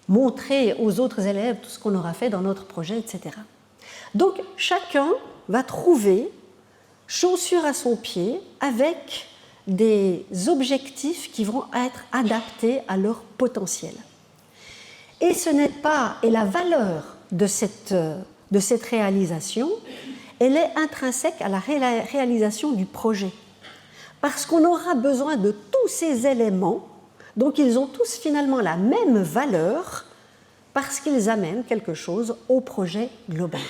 montrer aux autres élèves tout ce qu'on aura fait dans notre projet, etc. Donc, chacun va trouver chaussure à son pied avec des objectifs qui vont être adaptés à leur potentiel. Et ce n'est pas, et la valeur de cette réalisation, elle est intrinsèque à la réalisation du projet. Parce qu'on aura besoin de tous ces éléments, donc ils ont tous finalement la même valeur, parce qu'ils amènent quelque chose au projet global.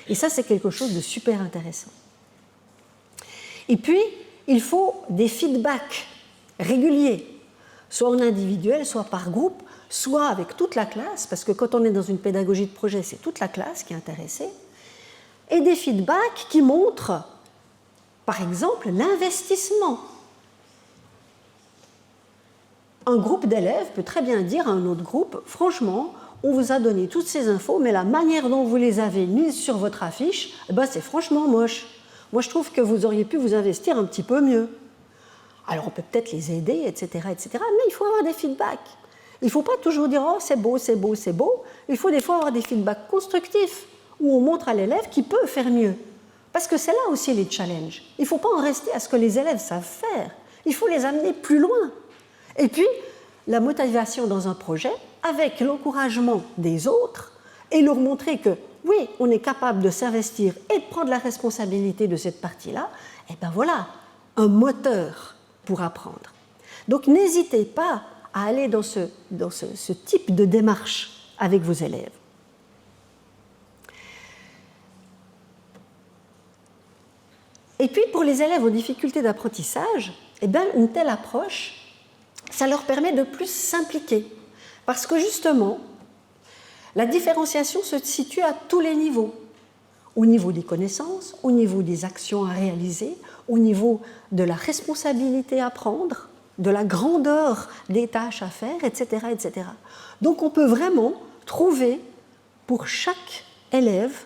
Et ça, c'est quelque chose de super intéressant. Et puis, il faut des feedbacks réguliers, soit en individuel, soit par groupe, soit avec toute la classe, parce que quand on est dans une pédagogie de projet, c'est toute la classe qui est intéressée, et des feedbacks qui montrent, par exemple, l'investissement. Un groupe d'élèves peut très bien dire à un autre groupe, franchement, on vous a donné toutes ces infos, mais la manière dont vous les avez mises sur votre affiche, c'est franchement moche. Moi, je trouve que vous auriez pu vous investir un petit peu mieux. Alors, on peut peut-être les aider, etc., etc., mais il faut avoir des feedbacks. Il ne faut pas toujours dire « oh, c'est beau, c'est beau, c'est beau ». Il faut des fois avoir des feedbacks constructifs, où on montre à l'élève qu'il peut faire mieux. Parce que c'est là aussi les challenges. Il ne faut pas en rester à ce que les élèves savent faire. Il faut les amener plus loin. Et puis, la motivation dans un projet, avec l'encouragement des autres, et leur montrer que oui, on est capable de s'investir et de prendre la responsabilité de cette partie-là, et voilà, un moteur pour apprendre. Donc n'hésitez pas à aller dans ce type de démarche avec vos élèves. Et puis pour les élèves aux difficultés d'apprentissage, une telle approche, ça leur permet de plus s'impliquer. Parce que justement, la différenciation se situe à tous les niveaux. Au niveau des connaissances, au niveau des actions à réaliser, au niveau de la responsabilité à prendre, de la grandeur des tâches à faire, etc., etc. Donc on peut vraiment trouver pour chaque élève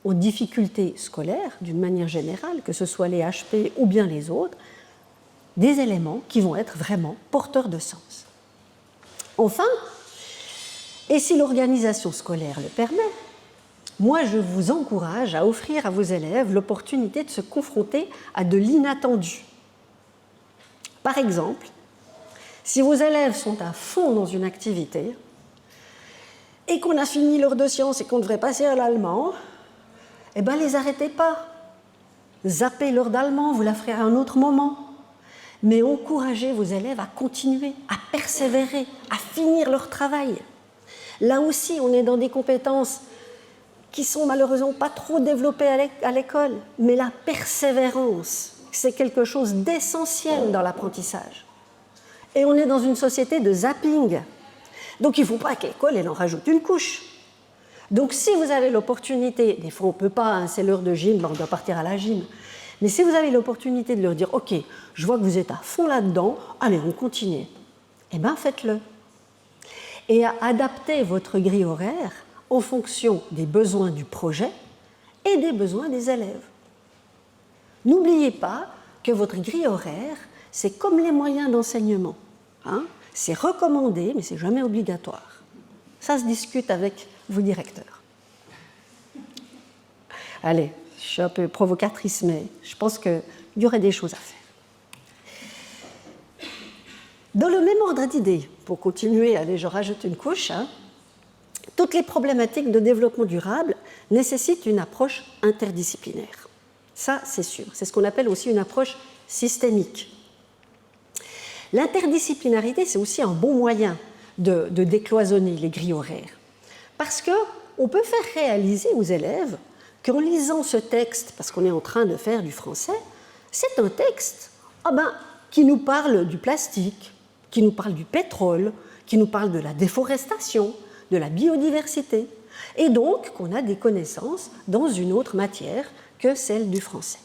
aux difficultés scolaires, d'une manière générale, que ce soit les HP ou bien les autres, des éléments qui vont être vraiment porteurs de sens. Enfin, et si l'organisation scolaire le permet, moi je vous encourage à offrir à vos élèves l'opportunité de se confronter à de l'inattendu. Par exemple, si vos élèves sont à fond dans une activité et qu'on a fini l'heure de sciences et qu'on devrait passer à l'allemand, les arrêtez pas. Zappez l'heure d'allemand, vous la ferez à un autre moment. Mais encouragez vos élèves à continuer, à persévérer, à finir leur travail. Là aussi, on est dans des compétences qui sont malheureusement pas trop développées à l'école, mais la persévérance, c'est quelque chose d'essentiel dans l'apprentissage. Et on est dans une société de zapping. Donc il ne faut pas qu'à l'école, elle en rajoute une couche. Donc si vous avez l'opportunité, des fois on ne peut pas, c'est l'heure de gym, on doit partir à la gym, mais si vous avez l'opportunité de leur dire « Ok, je vois que vous êtes à fond là-dedans, allez, on continue », faites-le. Et à adapter votre grille horaire en fonction des besoins du projet et des besoins des élèves. N'oubliez pas que votre grille horaire, c'est comme les moyens d'enseignement. C'est recommandé, mais ce n'est jamais obligatoire. Ça se discute avec vos directeurs. Allez, je suis un peu provocatrice, mais je pense qu'il y aurait des choses à faire. Dans le même ordre d'idées, pour continuer, allez, je rajoute une couche, hein, toutes les problématiques de développement durable nécessitent une approche interdisciplinaire. Ça, c'est sûr. C'est ce qu'on appelle aussi une approche systémique. L'interdisciplinarité, c'est aussi un bon moyen de décloisonner les grilles horaires. Parce qu'on peut faire réaliser aux élèves qu'en lisant ce texte, parce qu'on est en train de faire du français, c'est un texte qui nous parle du plastique, qui nous parle du pétrole, qui nous parle de la déforestation, de la biodiversité, et donc qu'on a des connaissances dans une autre matière que celle du français.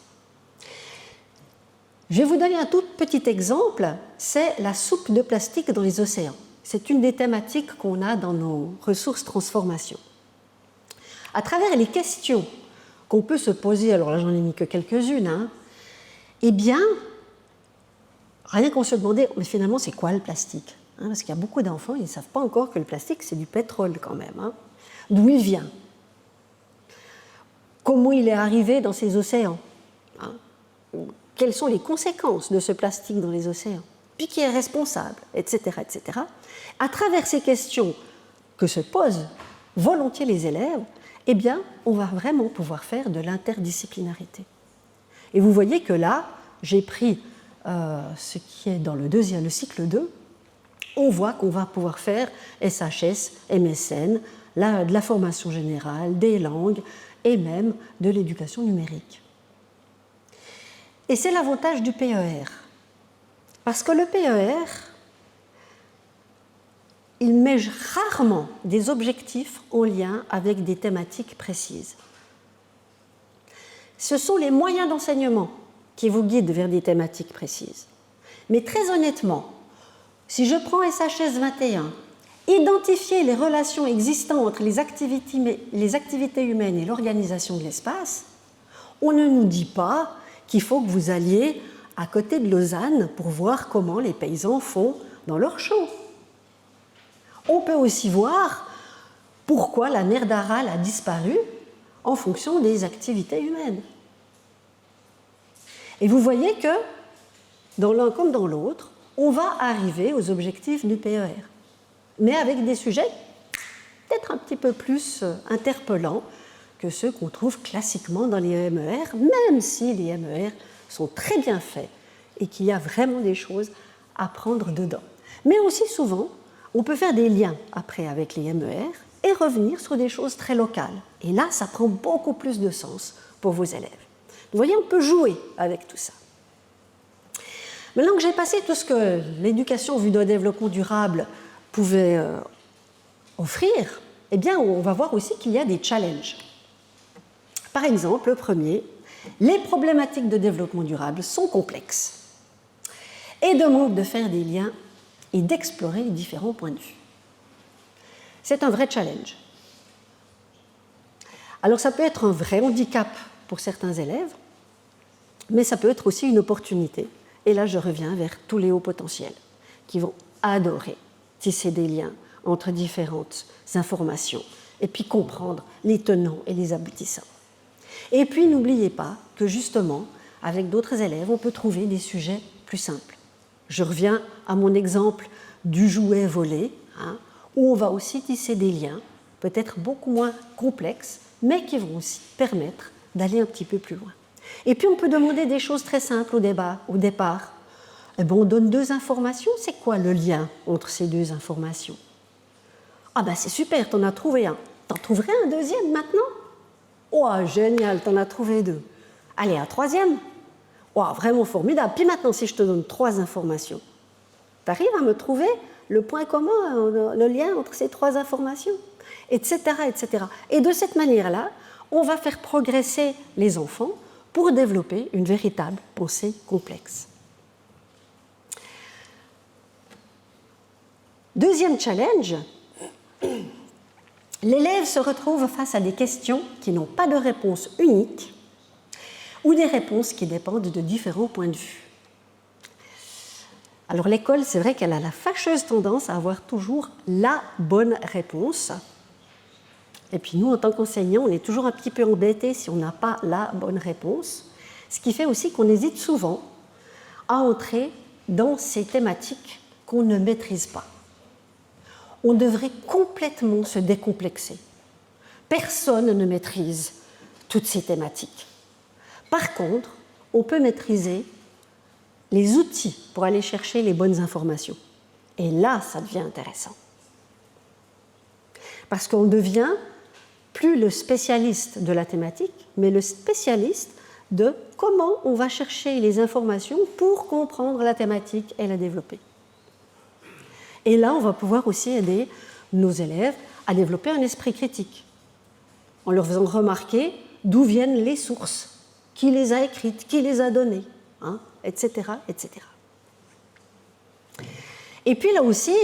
Je vais vous donner un tout petit exemple, c'est la soupe de plastique dans les océans. C'est une des thématiques qu'on a dans nos ressources transformation. À travers les questions qu'on peut se poser, alors là j'en ai mis que quelques-unes, hein, eh bien, rien qu'on se demandait, mais finalement c'est quoi le plastique, hein, parce qu'il y a beaucoup d'enfants, ils ne savent pas encore que le plastique c'est du pétrole quand même. Hein. D'où il vient? Comment il est arrivé dans ces océans, hein? Quelles sont les conséquences de ce plastique dans les océans? Puis qui est responsable, etc., etc. À travers ces questions que se posent volontiers les élèves, eh bien, on va vraiment pouvoir faire de l'interdisciplinarité. Et vous voyez que là, j'ai pris ce qui est dans le cycle 2. On voit qu'on va pouvoir faire SHS, MSN, de la formation générale, des langues et même de l'éducation numérique. Et c'est l'avantage du PER. Parce que le PER, il met rarement des objectifs en lien avec des thématiques précises. Ce sont les moyens d'enseignement qui vous guident vers des thématiques précises. Mais très honnêtement, si je prends SHS 21, identifier les relations existantes entre les activités humaines et l'organisation de l'espace, on ne nous dit pas qu'il faut que vous alliez à côté de Lausanne pour voir comment les paysans font dans leurs champs. On peut aussi voir pourquoi la mer d'Aral a disparu en fonction des activités humaines. Et vous voyez que, dans l'un comme dans l'autre, on va arriver aux objectifs du PER, mais avec des sujets peut-être un petit peu plus interpellants que ceux qu'on trouve classiquement dans les MER, même si les MER sont très bien faits et qu'il y a vraiment des choses à prendre dedans. Mais aussi souvent, on peut faire des liens après avec les MER et revenir sur des choses très locales. Et là, ça prend beaucoup plus de sens pour vos élèves. Vous voyez, on peut jouer avec tout ça. Maintenant que j'ai passé tout ce que l'éducation vue d'un développement durable pouvait offrir, eh bien, on va voir aussi qu'il y a des challenges. Par exemple, le premier, les problématiques de développement durable sont complexes et demandent de faire des liens et d'explorer les différents points de vue. C'est un vrai challenge. Alors ça peut être un vrai handicap pour certains élèves, mais ça peut être aussi une opportunité. Et là, je reviens vers tous les hauts potentiels qui vont adorer tisser des liens entre différentes informations et puis comprendre les tenants et les aboutissants. Et puis, n'oubliez pas que justement, avec d'autres élèves, on peut trouver des sujets plus simples. Je reviens à mon exemple du jouet volé, hein, où on va aussi tisser des liens, peut-être beaucoup moins complexes, mais qui vont aussi permettre d'aller un petit peu plus loin. Et puis, on peut demander des choses très simples au départ. Eh bien, on donne 2 informations. C'est quoi le lien entre ces 2 informations? Ah ben, c'est super, t'en as trouvé un. T'en trouverais un deuxième maintenant? Oh, génial, t'en as trouvé 2. Allez, un troisième? Oh, vraiment formidable. Puis maintenant, si je te donne 3 informations, t'arrives à me trouver le point commun, le lien entre ces 3 informations, etc., etc. Et de cette manière-là, on va faire progresser les enfants pour développer une véritable pensée complexe. Deuxième challenge, l'élève se retrouve face à des questions qui n'ont pas de réponse unique ou des réponses qui dépendent de différents points de vue. Alors l'école, c'est vrai qu'elle a la fâcheuse tendance à avoir toujours la bonne réponse. Et puis nous, en tant qu'enseignants, on est toujours un petit peu embêtés si on n'a pas la bonne réponse, ce qui fait aussi qu'on hésite souvent à entrer dans ces thématiques qu'on ne maîtrise pas. On devrait complètement se décomplexer. Personne ne maîtrise toutes ces thématiques. Par contre, on peut maîtriser les outils pour aller chercher les bonnes informations. Et là, ça devient intéressant. Parce qu'on devient plus le spécialiste de la thématique, mais le spécialiste de comment on va chercher les informations pour comprendre la thématique et la développer. Et là, on va pouvoir aussi aider nos élèves à développer un esprit critique, en leur faisant remarquer d'où viennent les sources, qui les a écrites, qui les a données, etc., etc. Et puis là aussi,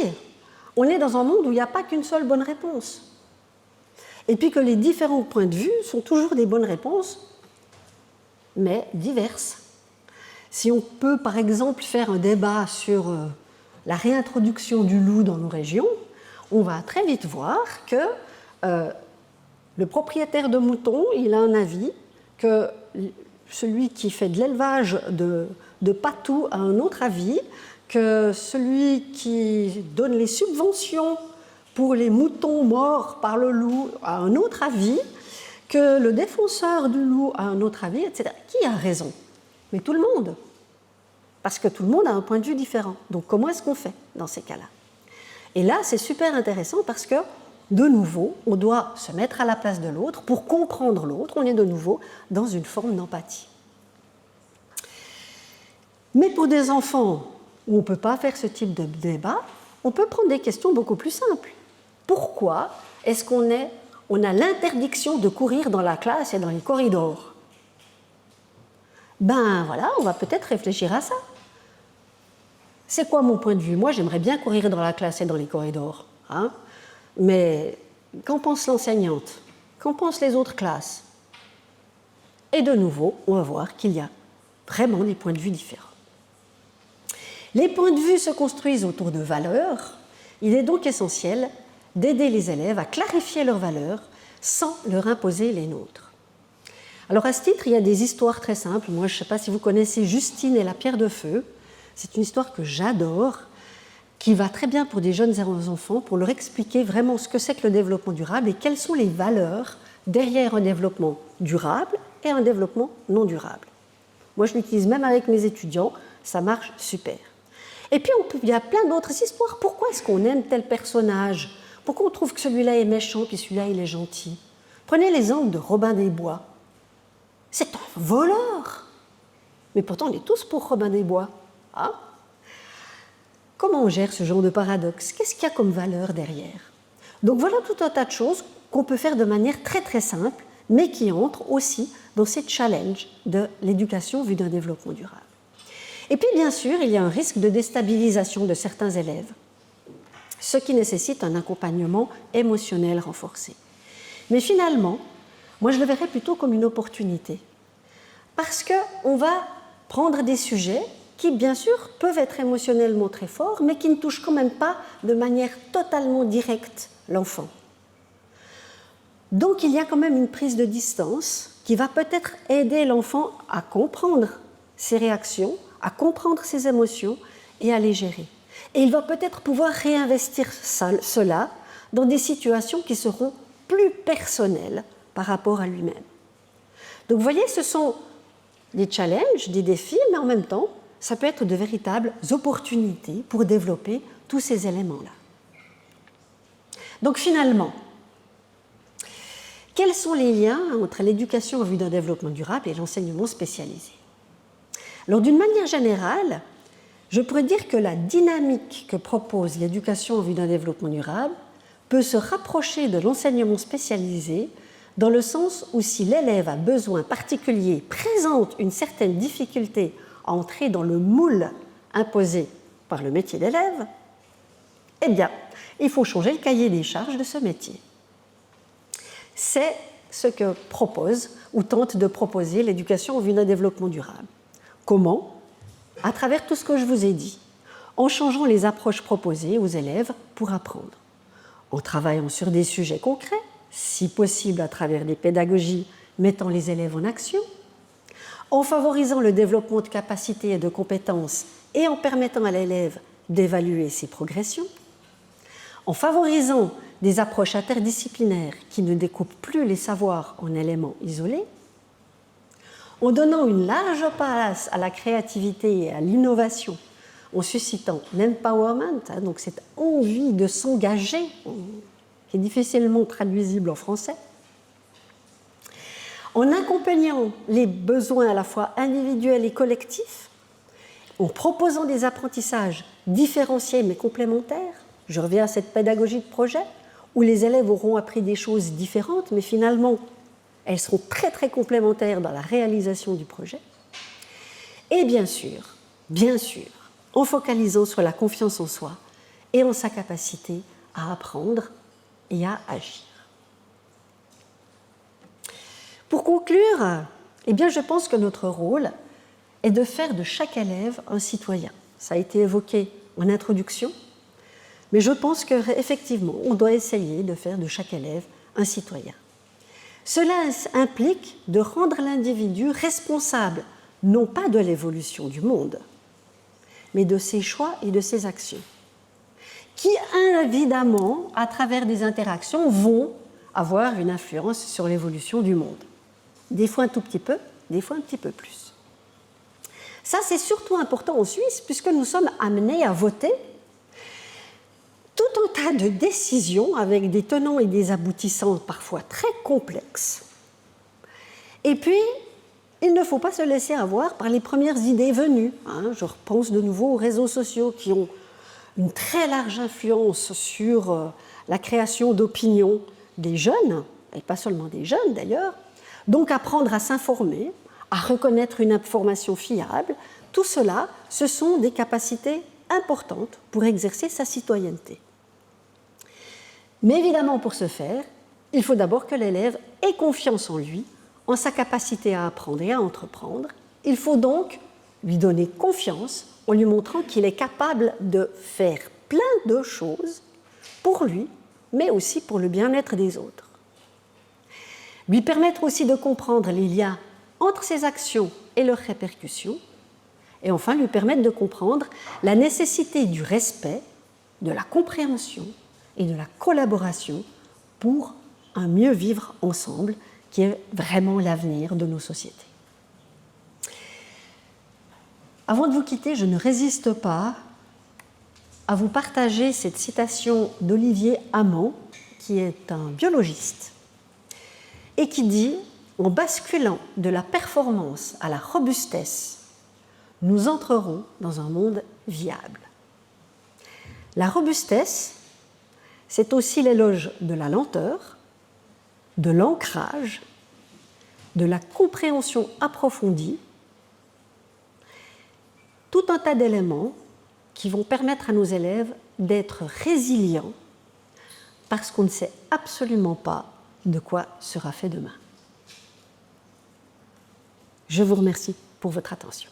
on est dans un monde où il n'y a pas qu'une seule bonne réponse. Et puis que les différents points de vue sont toujours des bonnes réponses, mais diverses. Si on peut, par exemple, faire un débat sur la réintroduction du loup dans nos régions, on va très vite voir que le propriétaire de moutons, il a un avis, que celui qui fait de l'élevage de patous a un autre avis, que celui qui donne les subventions pour les moutons morts par le loup a un autre avis, que le défenseur du loup a un autre avis, etc. Qui a raison? Mais tout le monde. Parce que tout le monde a un point de vue différent. Donc comment est-ce qu'on fait dans ces cas-là? Et là, c'est super intéressant parce que, de nouveau, on doit se mettre à la place de l'autre pour comprendre l'autre. On est de nouveau dans une forme d'empathie. Mais pour des enfants où on ne peut pas faire ce type de débat, on peut prendre des questions beaucoup plus simples. Pourquoi est-ce qu'on a l'interdiction de courir dans la classe et dans les corridors? Ben voilà, on va peut-être réfléchir à ça. C'est quoi mon point de vue? Moi, j'aimerais bien courir dans la classe et dans les corridors. Mais qu'en pense l'enseignante? Qu'en pensent les autres classes? Et de nouveau, on va voir qu'il y a vraiment des points de vue différents. Les points de vue se construisent autour de valeurs. Il est donc essentiel d'aider les élèves à clarifier leurs valeurs sans leur imposer les nôtres. Alors à ce titre, il y a des histoires très simples. Moi, je ne sais pas si vous connaissez Justine et la pierre de feu. C'est une histoire que j'adore, qui va très bien pour des jeunes enfants, pour leur expliquer vraiment ce que c'est que le développement durable et quelles sont les valeurs derrière un développement durable et un développement non durable. Moi, je l'utilise même avec mes étudiants, ça marche super. Et puis, il y a plein d'autres histoires. Pourquoi est-ce qu'on aime tel personnage? Pourquoi on trouve que celui-là est méchant puis celui-là, il est gentil? Prenez l'exemple de Robin des Bois. C'est un voleur. Mais pourtant, on est tous pour Robin des Bois. Comment on gère ce genre de paradoxe? Qu'est-ce qu'il y a comme valeur derrière? Donc voilà tout un tas de choses qu'on peut faire de manière très très simple, mais qui entrent aussi dans ces challenges de l'éducation vue d'un développement durable. Et puis bien sûr, il y a un risque de déstabilisation de certains élèves, ce qui nécessite un accompagnement émotionnel renforcé. Mais finalement, moi je le verrais plutôt comme une opportunité, parce qu'on va prendre des sujets qui, bien sûr, peuvent être émotionnellement très forts, mais qui ne touchent quand même pas de manière totalement directe l'enfant. Donc, il y a quand même une prise de distance qui va peut-être aider l'enfant à comprendre ses réactions, à comprendre ses émotions et à les gérer. Et il va peut-être pouvoir réinvestir cela dans des situations qui seront plus personnelles par rapport à lui-même. Donc, vous voyez, ce sont des challenges, des défis, mais en même temps, ça peut être de véritables opportunités pour développer tous ces éléments-là. Donc finalement, quels sont les liens entre l'éducation en vue d'un développement durable et l'enseignement spécialisé? Alors d'une manière générale, je pourrais dire que la dynamique que propose l'éducation en vue d'un développement durable peut se rapprocher de l'enseignement spécialisé dans le sens où si l'élève a besoin particulier, présente une certaine difficulté à entrer dans le moule imposé par le métier d'élève, eh bien, il faut changer le cahier des charges de ce métier. C'est ce que propose ou tente de proposer l'éducation en vue d'un développement durable. Comment? À travers tout ce que je vous ai dit, en changeant les approches proposées aux élèves pour apprendre, en travaillant sur des sujets concrets, si possible à travers des pédagogies mettant les élèves en action, en favorisant le développement de capacités et de compétences et en permettant à l'élève d'évaluer ses progressions, en favorisant des approches interdisciplinaires qui ne découpent plus les savoirs en éléments isolés, en donnant une large place à la créativité et à l'innovation, en suscitant l'empowerment, donc cette envie de s'engager, qui est difficilement traduisible en français, en accompagnant les besoins à la fois individuels et collectifs, en proposant des apprentissages différenciés mais complémentaires. Je reviens à cette pédagogie de projet, où les élèves auront appris des choses différentes, mais finalement, elles seront très très complémentaires dans la réalisation du projet. Et bien sûr, en focalisant sur la confiance en soi et en sa capacité à apprendre et à agir. Pour conclure, eh bien, je pense que notre rôle est de faire de chaque élève un citoyen. Ça a été évoqué en introduction, mais je pense qu'effectivement, on doit essayer de faire de chaque élève un citoyen. Cela implique de rendre l'individu responsable, non pas de l'évolution du monde, mais de ses choix et de ses actions, qui évidemment, à travers des interactions, vont avoir une influence sur l'évolution du monde. Des fois un tout petit peu, des fois un petit peu plus. Ça, c'est surtout important en Suisse, puisque nous sommes amenés à voter tout un tas de décisions avec des tenants et des aboutissants parfois très complexes. Et puis, il ne faut pas se laisser avoir par les premières idées venues. Je repense de nouveau aux réseaux sociaux qui ont une très large influence sur la création d'opinions des jeunes, et pas seulement des jeunes d'ailleurs. Donc apprendre à s'informer, à reconnaître une information fiable, tout cela, ce sont des capacités importantes pour exercer sa citoyenneté. Mais évidemment, pour ce faire, il faut d'abord que l'élève ait confiance en lui, en sa capacité à apprendre et à entreprendre. Il faut donc lui donner confiance en lui montrant qu'il est capable de faire plein de choses pour lui, mais aussi pour le bien-être des autres. Lui permettre aussi de comprendre les liens entre ses actions et leurs répercussions, et enfin lui permettre de comprendre la nécessité du respect, de la compréhension et de la collaboration pour un mieux vivre ensemble, qui est vraiment l'avenir de nos sociétés. Avant de vous quitter, je ne résiste pas à vous partager cette citation d'Olivier Hamon, qui est un biologiste, et qui dit « En basculant de la performance à la robustesse, nous entrerons dans un monde viable. » La robustesse, c'est aussi l'éloge de la lenteur, de l'ancrage, de la compréhension approfondie, tout un tas d'éléments qui vont permettre à nos élèves d'être résilients parce qu'on ne sait absolument pas de quoi sera fait demain. Je vous remercie pour votre attention.